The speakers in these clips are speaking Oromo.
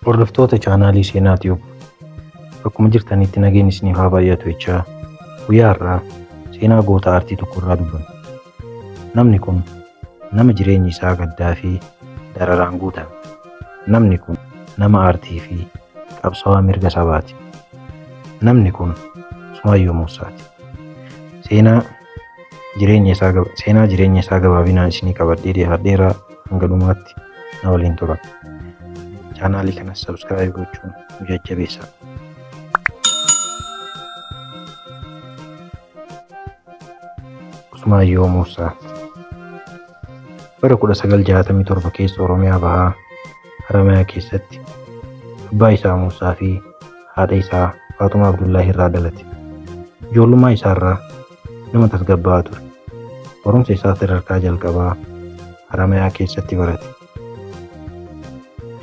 Hordoftoota chaanaalii Seenaa Tiyuub bakkuma jirtanitti nageenyi isiniif haa baay'atu jechaa guyyaa har'aa seenaa goota aartii tokko irraa dubbanna. Namni kun nama jireenyi isaa gaddaa fi dararaan guutame. Namni kun nama aartii fi qabsaa'aa mirga sabaati. Namni kun Usmaayyoo Muusaati. Seenaa jireenya isaa gabaabinaan isinii qabadhee dhiyaadheera. Hanga dhumaatti na waliin tura. Chaanaalii kanas subscribe gochuun nu jajjabeessaa. Usmaayyoo Muusaa bara 1967 keessa Oromiyaa Bahaa Haramayaa keessatti abbaa isaa Muusaa fi haadha isaa Faatumaa Abdullaahi irraa dhalate. Ijoollummaa isaarraa nama tasgabbaa'aa ture. Barumsa isaa sadarkaa jalqabaa Haramayaa keessatti barate.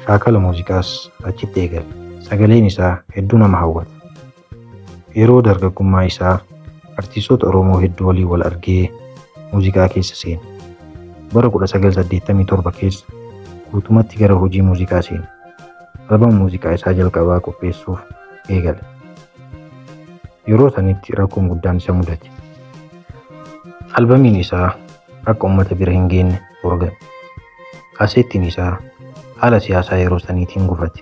Shaakala muuziqaas achitti eegale. Sagaleen isaa hedduu nama hawwata. Yeroo dargaggummaa isaa artistoota Oromoo hedduu waliin wal argee muuziqaa keessa seene. Bara 1987 keessa guutumatti gara hojii muuziqaa seene. Albama muuziqaa isaa jalqabaa qopheessuuf eegale. Yeroo sanitti rakkoon guddaan isa mudate. Albamiin isaa akka uummata bira hin geenye dorgame. Kaasettiin isaa haala siyaasaa yeroo saniitiin gufate.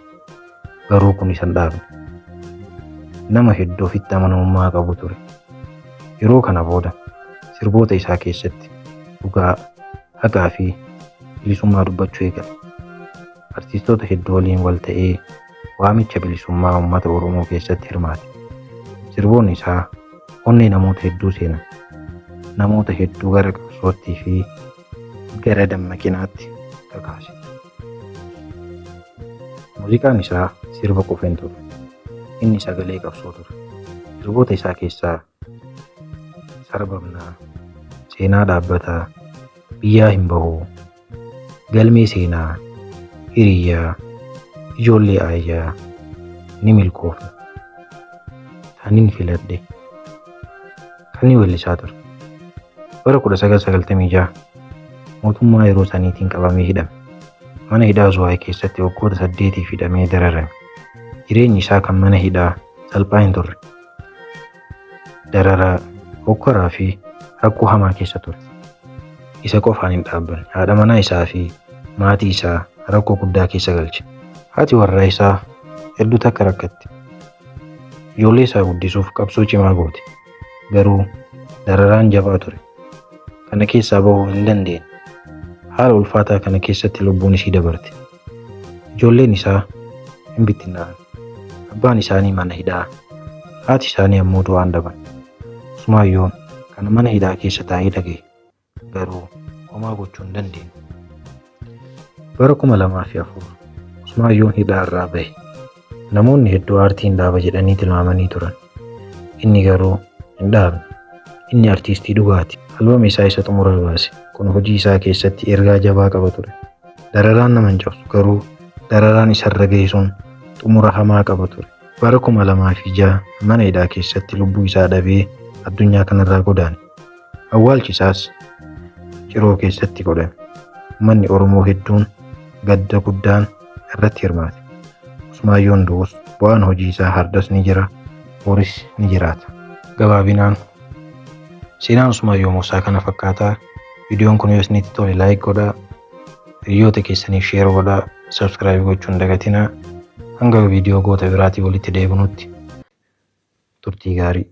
Garuu kun isa hin dhaabne. Nama hedduu ofitti amanamummaa qabu ture. Yeroo kana booda sirboota isaa keessatti dhugaa, haqaa fi bilisummaa dubbachuu eegale. Artistoota hedduu waliin wal ta'ee waamicha bilisummaa uummata Oromoo keessatti hirmaate. Sirboonni isaa onnee namoota hedduu seenan. Namoota hedduu gara qabsootti fi gara dammaqinaatti kakaase. Muuziqaan isaa sirba qofa hin turre. Inni sagalee qabsoo ture. Sirboota isaa keessaa Sarbamnaa, Seenaa Dhaabbataa, Biyyaa Hin Bahuu, Galmee Seenaa, Hiriyyaa, Ijoollee Aayyaa, Ni Milkoofna, Taanin Filadhe kan inni weellisaa ture. Bara 1996 mootummaa yeroo saniitiin qabamee hidhame. Mana hidhaa Zuwaayee keessatti waggoota 8 hidhamee dararame. Jireenyi isaa kan mana hidhaa salphaa hin turre. Dararaa, hokkoraa fi rakkoo hamaa keessa ture. Isa qofaan hin dhaabbanne. Haadha manaa isaa fi maatii isaa rakkoo guddaa keessa galche. Haati warraa isaa hedduu takka rakkatte. Ijoollee isaa guddisuuf qabsoo cimaa goote. Garuu dararaan jabaa ture. Kana keessaa bahuu hin dandeenye. Haala ulfaataa kana keessatti lubbuun isii dabarte. Ijoolleen isaa hin bittinnaa'an. Abbaan isaanii mana hidhaa, haati isaanii ammoo du'aan dhaban. Usmaayyoon kana mana hidhaa keessa taa'ee dhaga'e. Garuu homaa gochuu hin dandeenye. Bara 2004 Usmaayyoon hidhaa irraa bahe. Namoonni hedduu aartiin dhaaba jedhanii tilmaamanii turan. Inni garuu hin dhaabne. Inni artiistii dhugaati. Albama isaa isa xumuraa baase. Kun hojii isaa keessatti ergaa jabaa qaba ture. Dararaan nama hin cabsu, garuu dararaan isarra ga'e sun xumura hamaa qaba ture. Bara 2006 mana hidhaa keessatti lubbuu isaa dhabee addunyaa kanarraa godaane. Awwaalchi isaas Ciroo keessatti godhame. Uummanni Oromoo hedduun gadda guddaan irratti hirmaate. Usmaayyoon du'us bu'aan hojii isaa har'as ni jira, boris ni jiraata. Gabaabinaan seenaan Usmaayyoo Muusaa kana fakkaataa. Viidiyoon kun yoo isinitti tole like godhaa, hiriyoota keessaniif share godhaa, subscribe gochuun dagatinaa. Hanga viidiyoo goota biraatii walitti deebinutti turtii gaarii.